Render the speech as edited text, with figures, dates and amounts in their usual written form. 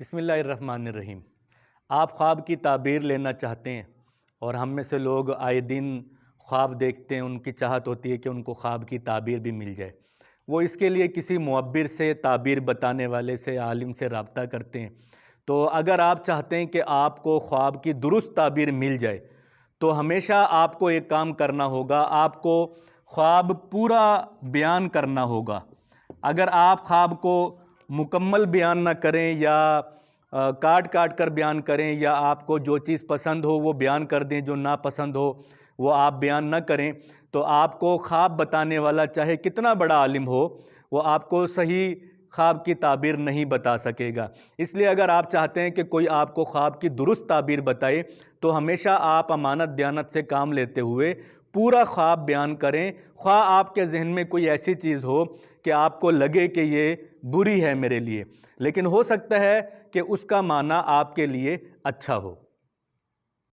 بسم اللہ الرحمن الرحیم۔ آپ خواب کی تعبیر لینا چاہتے ہیں اور ہم میں سے لوگ آئے دن خواب دیکھتے ہیں، ان کی چاہت ہوتی ہے کہ ان کو خواب کی تعبیر بھی مل جائے۔ وہ اس کے لیے کسی معبر سے، تعبیر بتانے والے سے، عالم سے رابطہ کرتے ہیں۔ تو اگر آپ چاہتے ہیں کہ آپ کو خواب کی درست تعبیر مل جائے تو ہمیشہ آپ کو ایک کام کرنا ہوگا، آپ کو خواب پورا بیان کرنا ہوگا۔ اگر آپ خواب کو مکمل بیان نہ کریں یا کاٹ کاٹ کر بیان کریں، یا آپ کو جو چیز پسند ہو وہ بیان کر دیں، جو ناپسند ہو وہ آپ بیان نہ کریں، تو آپ کو خواب بتانے والا چاہے کتنا بڑا عالم ہو، وہ آپ کو صحیح خواب کی تعبیر نہیں بتا سکے گا۔ اس لیے اگر آپ چاہتے ہیں کہ کوئی آپ کو خواب کی درست تعبیر بتائے تو ہمیشہ آپ امانت دیانت سے کام لیتے ہوئے پورا خواب بیان کریں، خواہ آپ کے ذہن میں کوئی ایسی چیز ہو کہ آپ کو لگے کہ یہ بری ہے میرے لیے، لیکن ہو سکتا ہے کہ اس کا معنی آپ کے لیے اچھا ہو۔